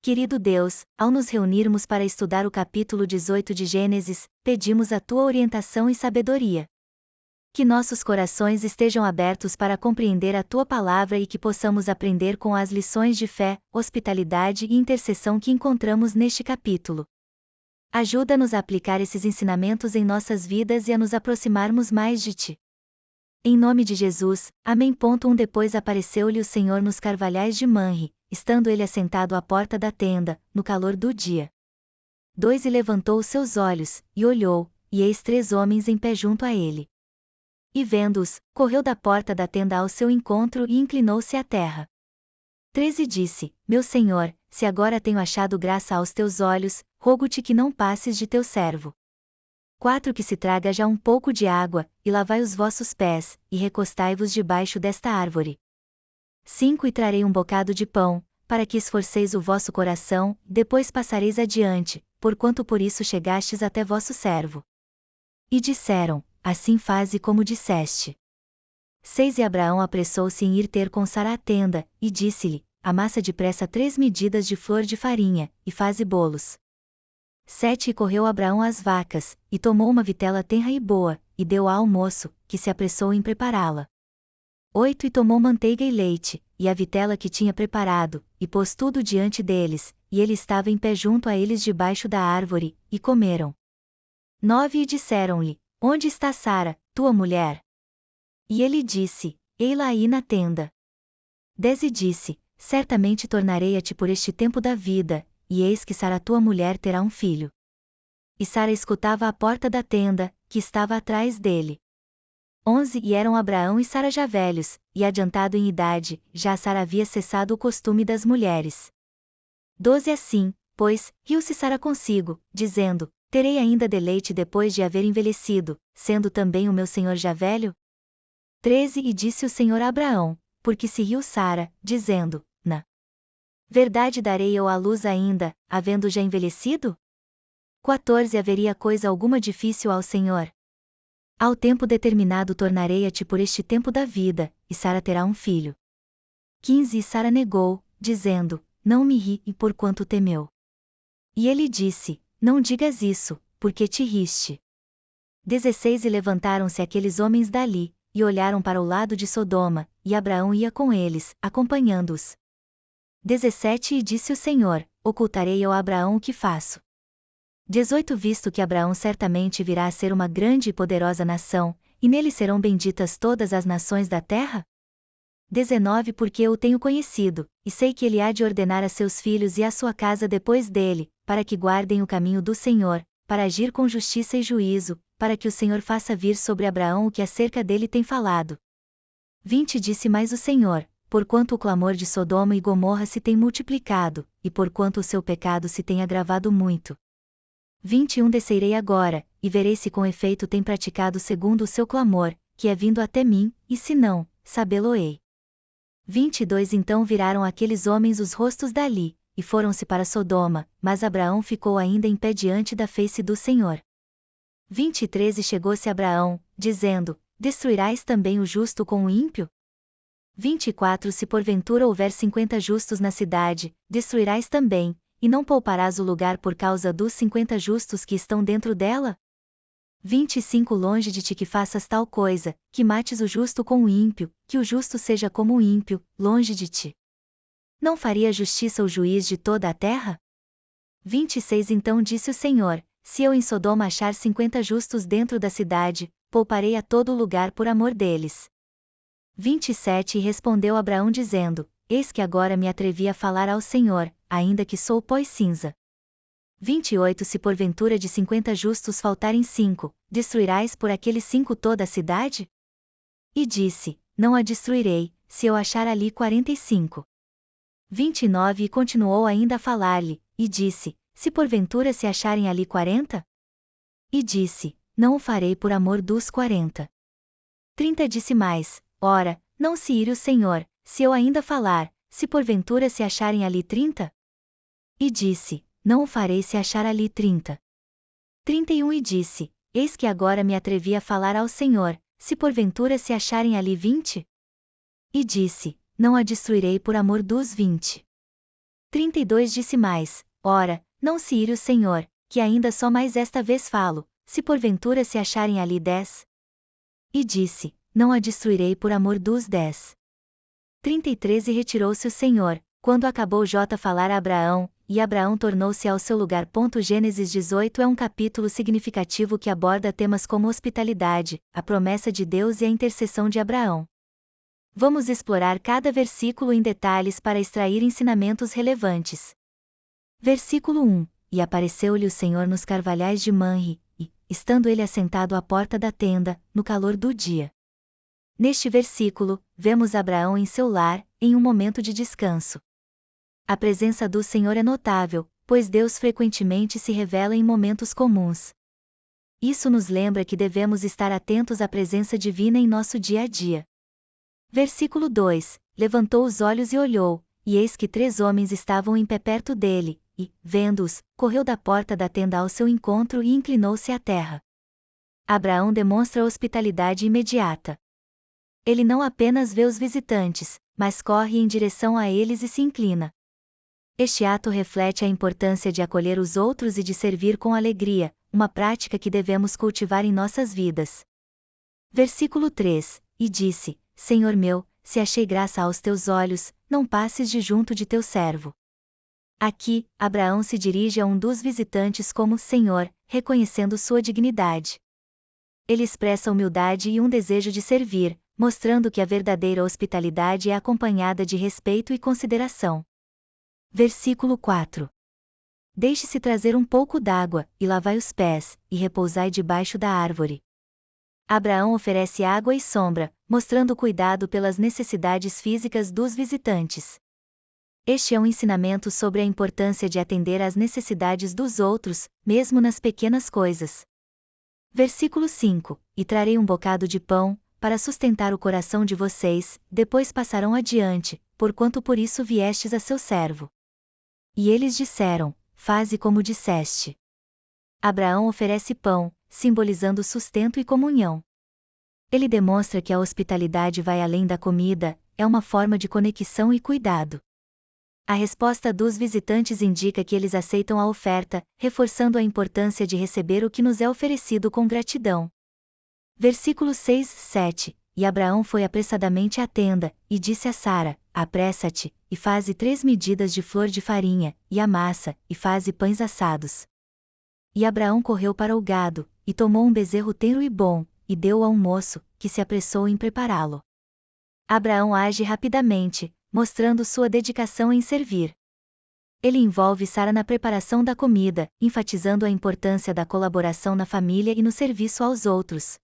Querido Deus, ao nos reunirmos para estudar o capítulo 18 de Gênesis, pedimos a tua orientação e sabedoria. Que nossos corações estejam abertos para compreender a tua palavra e que possamos aprender com as lições de fé, hospitalidade e intercessão que encontramos neste capítulo. Ajuda-nos a aplicar esses ensinamentos em nossas vidas e a nos aproximarmos mais de ti. Em nome de Jesus, amém. Depois apareceu-lhe o Senhor nos carvalhais de Manre, estando ele assentado à porta da tenda, no calor do dia. 2 E levantou os seus olhos, e olhou, e eis 3 homens em pé junto a ele. E vendo-os, correu da porta da tenda ao seu encontro e inclinou-se à terra. 3 E disse: Meu Senhor, se agora tenho achado graça aos teus olhos, rogo-te que não passes de teu servo. 4 Que se traga já um pouco de água, e lavai os vossos pés, e recostai-vos debaixo desta árvore. 5 E trarei um bocado de pão, para que esforceis o vosso coração, depois passareis adiante, porquanto por isso chegastes até vosso servo. E disseram: Assim faze como disseste. 6 E Abraão apressou-se em ir ter com Sara à tenda, e disse-lhe: Amassa depressa 3 medidas de flor de farinha, e faze bolos. 7 E correu Abraão às vacas, e tomou uma vitela tenra e boa, e deu-a ao moço, que se apressou em prepará-la. 8 E tomou manteiga e leite, e a vitela que tinha preparado, e pôs tudo diante deles, e ele estava em pé junto a eles debaixo da árvore, e comeram. 9 E disseram-lhe: Onde está Sara, tua mulher? E ele disse: Ei-la aí na tenda. 10 E disse: Certamente tornarei a ti por este tempo da vida, e eis que Sara tua mulher terá um filho. E Sara escutava à porta da tenda, que estava atrás dele. 11 E eram Abraão e Sara já velhos, e adiantado em idade, já Sara havia cessado o costume das mulheres. 12 Assim, pois, riu-se Sara consigo, dizendo: Terei ainda deleite depois de haver envelhecido, sendo também o meu senhor já velho? 13 E disse o Senhor a Abraão: Porque se riu Sara, dizendo: Na verdade darei eu à luz ainda, havendo já envelhecido? 14 Haveria coisa alguma difícil ao Senhor? Ao tempo determinado tornarei a ti por este tempo da vida, e Sara terá um filho. 15 E Sara negou, dizendo: Não me ri, e porquanto temeu. E ele disse: Não digas isso, porque te riste. 16 E levantaram-se aqueles homens dali, e olharam para o lado de Sodoma, e Abraão ia com eles, acompanhando-os. 17 E disse o Senhor: Ocultarei eu a Abraão o que faço. 18 Visto que Abraão certamente virá a ser uma grande e poderosa nação, e nele serão benditas todas as nações da terra? 19 Porque eu o tenho conhecido, e sei que ele há de ordenar a seus filhos e a sua casa depois dele, para que guardem o caminho do Senhor, para agir com justiça e juízo, para que o Senhor faça vir sobre Abraão o que acerca dele tem falado. 20 Disse mais o Senhor: Porquanto o clamor de Sodoma e Gomorra se tem multiplicado, e porquanto o seu pecado se tem agravado muito. 21 Descerei agora, e verei se com efeito tem praticado segundo o seu clamor, que é vindo até mim, e se não, sabê-lo-ei. 22 Então viraram aqueles homens os rostos dali, e foram-se para Sodoma, mas Abraão ficou ainda em pé diante da face do Senhor. 23 E chegou-se Abraão, dizendo: Destruirás também o justo com o ímpio? 24 Se porventura houver 50 justos na cidade, destruirás também, e não pouparás o lugar por causa dos 50 justos que estão dentro dela? 25 Longe de ti que faças tal coisa, que mates o justo com o ímpio, que o justo seja como o ímpio, longe de ti. Não faria justiça o juiz de toda a terra? 26 Então disse o Senhor: Se eu em Sodoma achar 50 justos dentro da cidade, pouparei a todo lugar por amor deles. 27 E respondeu Abraão dizendo: Eis que agora me atrevi a falar ao Senhor, ainda que sou pó e cinza. 28 Se porventura de 50 justos faltarem 5, destruirás por aqueles 5 toda a cidade? E disse: Não a destruirei, se eu achar ali 45. 29 E continuou ainda a falar-lhe, e disse: Se porventura se acharem ali 40? E disse: Não o farei por amor dos 40. 30 Disse mais: Ora, não se ire o Senhor, se eu ainda falar, se porventura se acharem ali 30? E disse: Não o farei se achar ali 30. 31 E disse: Eis que agora me atrevi a falar ao Senhor, se porventura se acharem ali 20? E disse: Não a destruirei por amor dos 20. 32 Disse mais: Ora, não se ire o Senhor, que ainda só mais esta vez falo, se porventura se acharem ali 10. E disse: Não a destruirei por amor dos 10. 33 E retirou-se o Senhor, quando acabou falar a Abraão, e Abraão tornou-se ao seu lugar. Gênesis 18 é um capítulo significativo que aborda temas como hospitalidade, a promessa de Deus e a intercessão de Abraão. Vamos explorar cada versículo em detalhes para extrair ensinamentos relevantes. Versículo 1: E apareceu-lhe o Senhor nos carvalhais de Manre, e, estando ele assentado à porta da tenda, no calor do dia. Neste versículo, vemos Abraão em seu lar, em um momento de descanso. A presença do Senhor é notável, pois Deus frequentemente se revela em momentos comuns. Isso nos lembra que devemos estar atentos à presença divina em nosso dia a dia. Versículo 2: Levantou os olhos e olhou, e eis que 3 homens estavam em pé perto dele, e, vendo-os, correu da porta da tenda ao seu encontro e inclinou-se à terra. Abraão demonstra hospitalidade imediata. Ele não apenas vê os visitantes, mas corre em direção a eles e se inclina. Este ato reflete a importância de acolher os outros e de servir com alegria, uma prática que devemos cultivar em nossas vidas. Versículo 3: E disse: Senhor meu, se achei graça aos teus olhos, não passes de junto de teu servo. Aqui, Abraão se dirige a um dos visitantes como Senhor, reconhecendo sua dignidade. Ele expressa humildade e um desejo de servir, mostrando que a verdadeira hospitalidade é acompanhada de respeito e consideração. Versículo 4: Deixe-se trazer um pouco d'água, e lavai os pés, e repousai debaixo da árvore. Abraão oferece água e sombra, mostrando cuidado pelas necessidades físicas dos visitantes. Este é um ensinamento sobre a importância de atender às necessidades dos outros, mesmo nas pequenas coisas. Versículo 5: E trarei um bocado de pão, para sustentar o coração de vocês, depois passarão adiante, porquanto por isso viestes a seu servo. E eles disseram: Faze como disseste. Abraão oferece pão, simbolizando sustento e comunhão. Ele demonstra que a hospitalidade vai além da comida, é uma forma de conexão e cuidado. A resposta dos visitantes indica que eles aceitam a oferta, reforçando a importância de receber o que nos é oferecido com gratidão. Versículos 6-7: E Abraão foi apressadamente à tenda, e disse a Sara: Apressa-te, e faze 3 medidas de flor de farinha, e amassa, e faze pães assados. E Abraão correu para o gado, e tomou um bezerro tenro e bom, e deu-o a um moço, que se apressou em prepará-lo. Abraão age rapidamente, mostrando sua dedicação em servir. Ele envolve Sara na preparação da comida, enfatizando a importância da colaboração na família e no serviço aos outros.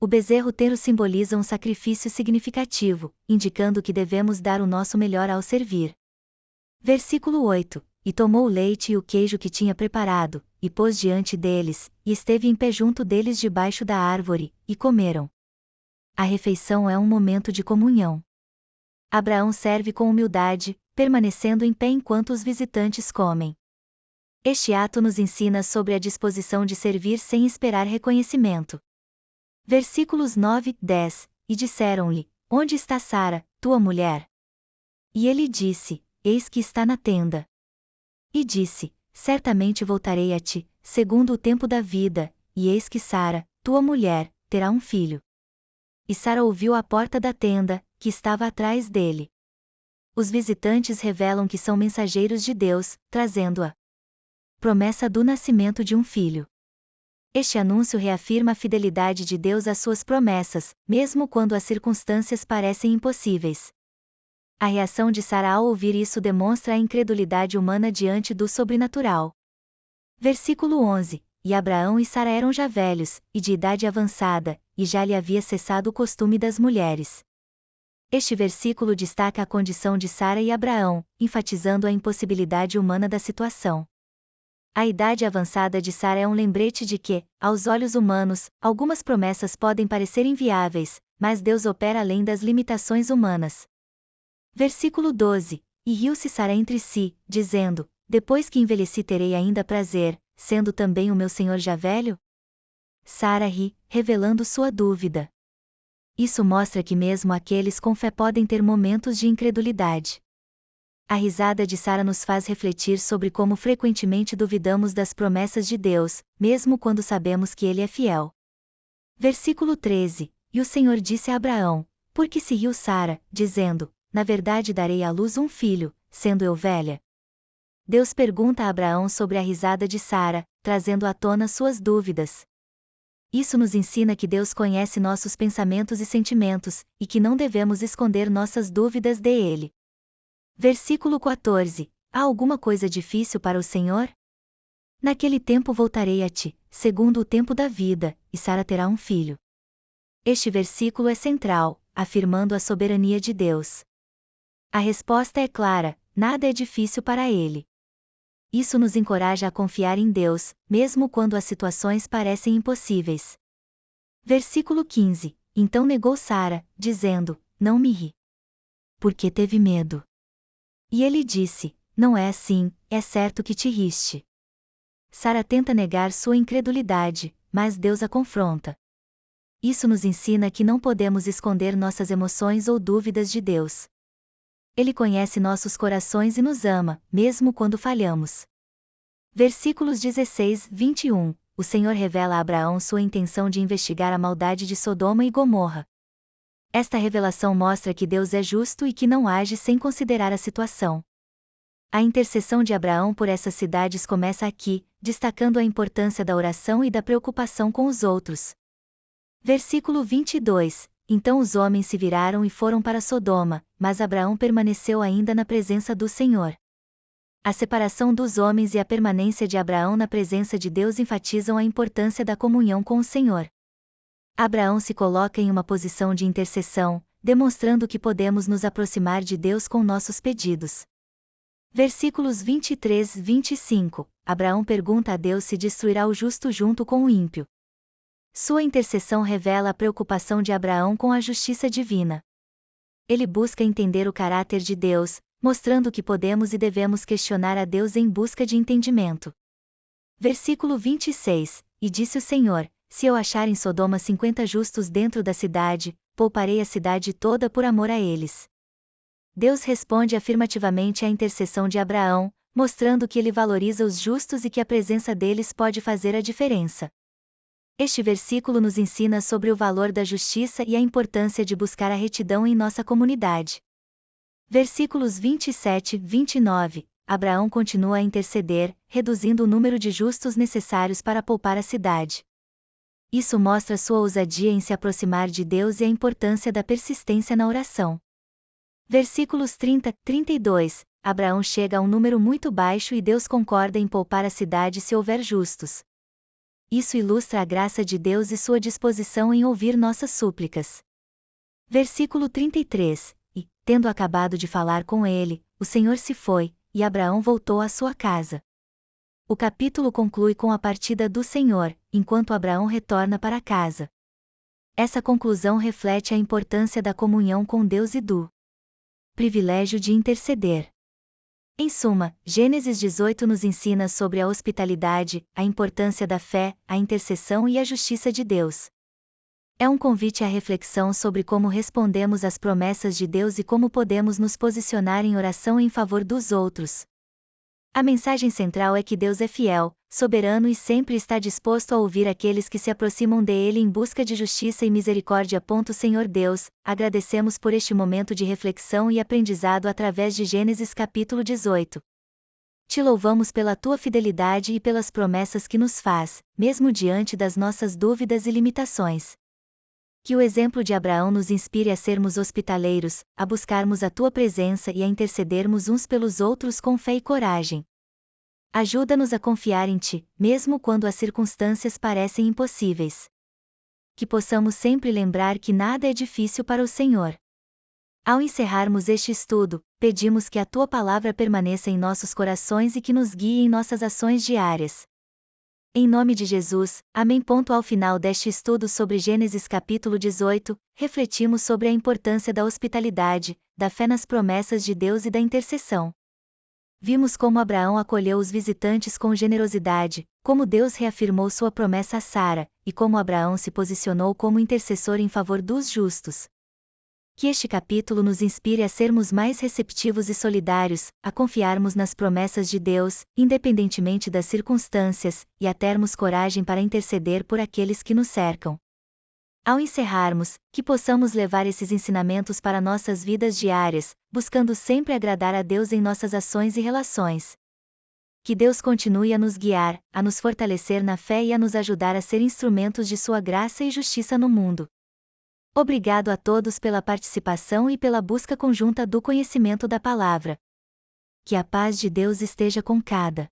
O bezerro tenro simboliza um sacrifício significativo, indicando que devemos dar o nosso melhor ao servir. Versículo 8: E tomou o leite e o queijo que tinha preparado, e pôs diante deles, e esteve em pé junto deles debaixo da árvore, e comeram. A refeição é um momento de comunhão. Abraão serve com humildade, permanecendo em pé enquanto os visitantes comem. Este ato nos ensina sobre a disposição de servir sem esperar reconhecimento. Versículos 9-10: E disseram-lhe: Onde está Sara, tua mulher? E ele disse: Eis que está na tenda. E disse: Certamente voltarei a ti, segundo o tempo da vida, e eis que Sara, tua mulher, terá um filho. E Sara ouviu à porta da tenda, que estava atrás dele. Os visitantes revelam que são mensageiros de Deus, trazendo a promessa do nascimento de um filho. Este anúncio reafirma a fidelidade de Deus às suas promessas, mesmo quando as circunstâncias parecem impossíveis. A reação de Sara ao ouvir isso demonstra a incredulidade humana diante do sobrenatural. Versículo 11: E Abraão e Sara eram já velhos, e de idade avançada, e já lhe havia cessado o costume das mulheres. Este versículo destaca a condição de Sara e Abraão, enfatizando a impossibilidade humana da situação. A idade avançada de Sara é um lembrete de que, aos olhos humanos, algumas promessas podem parecer inviáveis, mas Deus opera além das limitações humanas. Versículo 12: E riu-se Sara entre si, dizendo: Depois que envelheci terei ainda prazer, sendo também o meu senhor já velho? Sara ri, revelando sua dúvida. Isso mostra que mesmo aqueles com fé podem ter momentos de incredulidade. A risada de Sara nos faz refletir sobre como frequentemente duvidamos das promessas de Deus, mesmo quando sabemos que Ele é fiel. Versículo 13: E o Senhor disse a Abraão: Por que se riu Sara, dizendo: Na verdade darei à luz um filho, sendo eu velha? Deus pergunta a Abraão sobre a risada de Sara, trazendo à tona suas dúvidas. Isso nos ensina que Deus conhece nossos pensamentos e sentimentos, e que não devemos esconder nossas dúvidas dele. Versículo 14: Há alguma coisa difícil para o Senhor? Naquele tempo voltarei a ti, segundo o tempo da vida, e Sara terá um filho. Este versículo é central, afirmando a soberania de Deus. A resposta é clara: nada é difícil para ele. Isso nos encoraja a confiar em Deus, mesmo quando as situações parecem impossíveis. Versículo 15: Então negou Sara, dizendo: Não me ri. Porque teve medo. E ele disse: Não é assim, é certo que te riste. Sara tenta negar sua incredulidade, mas Deus a confronta. Isso nos ensina que não podemos esconder nossas emoções ou dúvidas de Deus. Ele conhece nossos corações e nos ama, mesmo quando falhamos. Versículos 16-21. O Senhor revela a Abraão sua intenção de investigar a maldade de Sodoma e Gomorra. Esta revelação mostra que Deus é justo e que não age sem considerar a situação. A intercessão de Abraão por essas cidades começa aqui, destacando a importância da oração e da preocupação com os outros. Versículo 22. Então os homens se viraram e foram para Sodoma, mas Abraão permaneceu ainda na presença do Senhor. A separação dos homens e a permanência de Abraão na presença de Deus enfatizam a importância da comunhão com o Senhor. Abraão se coloca em uma posição de intercessão, demonstrando que podemos nos aproximar de Deus com nossos pedidos. Versículos 23-25. Abraão pergunta a Deus se destruirá o justo junto com o ímpio. Sua intercessão revela a preocupação de Abraão com a justiça divina. Ele busca entender o caráter de Deus, mostrando que podemos e devemos questionar a Deus em busca de entendimento. Versículo 26. E disse o Senhor: Se eu achar em Sodoma 50 justos dentro da cidade, pouparei a cidade toda por amor a eles. Deus responde afirmativamente à intercessão de Abraão, mostrando que ele valoriza os justos e que a presença deles pode fazer a diferença. Este versículo nos ensina sobre o valor da justiça e a importância de buscar a retidão em nossa comunidade. Versículos 27-29. Abraão continua a interceder, reduzindo o número de justos necessários para poupar a cidade. Isso mostra sua ousadia em se aproximar de Deus e a importância da persistência na oração. Versículos 30-32. Abraão chega a um número muito baixo e Deus concorda em poupar a cidade se houver justos. Isso ilustra a graça de Deus e sua disposição em ouvir nossas súplicas. Versículo 33. E, tendo acabado de falar com ele, o Senhor se foi, e Abraão voltou à sua casa. O capítulo conclui com a partida do Senhor, enquanto Abraão retorna para casa. Essa conclusão reflete a importância da comunhão com Deus e do privilégio de interceder. Em suma, Gênesis 18 nos ensina sobre a hospitalidade, a importância da fé, a intercessão e a justiça de Deus. É um convite à reflexão sobre como respondemos às promessas de Deus e como podemos nos posicionar em oração em favor dos outros. A mensagem central é que Deus é fiel, soberano e sempre está disposto a ouvir aqueles que se aproximam dele em busca de justiça e misericórdia. Senhor Deus, agradecemos por este momento de reflexão e aprendizado através de Gênesis capítulo 18. Te louvamos pela tua fidelidade e pelas promessas que nos faz, mesmo diante das nossas dúvidas e limitações. Que o exemplo de Abraão nos inspire a sermos hospitaleiros, a buscarmos a tua presença e a intercedermos uns pelos outros com fé e coragem. Ajuda-nos a confiar em ti, mesmo quando as circunstâncias parecem impossíveis. Que possamos sempre lembrar que nada é difícil para o Senhor. Ao encerrarmos este estudo, pedimos que a tua palavra permaneça em nossos corações e que nos guie em nossas ações diárias. Em nome de Jesus, amém. Ao final deste estudo sobre Gênesis capítulo 18, refletimos sobre a importância da hospitalidade, da fé nas promessas de Deus e da intercessão. Vimos como Abraão acolheu os visitantes com generosidade, como Deus reafirmou sua promessa a Sara, e como Abraão se posicionou como intercessor em favor dos justos. Que este capítulo nos inspire a sermos mais receptivos e solidários, a confiarmos nas promessas de Deus, independentemente das circunstâncias, e a termos coragem para interceder por aqueles que nos cercam. Ao encerrarmos, que possamos levar esses ensinamentos para nossas vidas diárias, buscando sempre agradar a Deus em nossas ações e relações. Que Deus continue a nos guiar, a nos fortalecer na fé e a nos ajudar a ser instrumentos de sua graça e justiça no mundo. Obrigado a todos pela participação e pela busca conjunta do conhecimento da palavra. Que a paz de Deus esteja com cada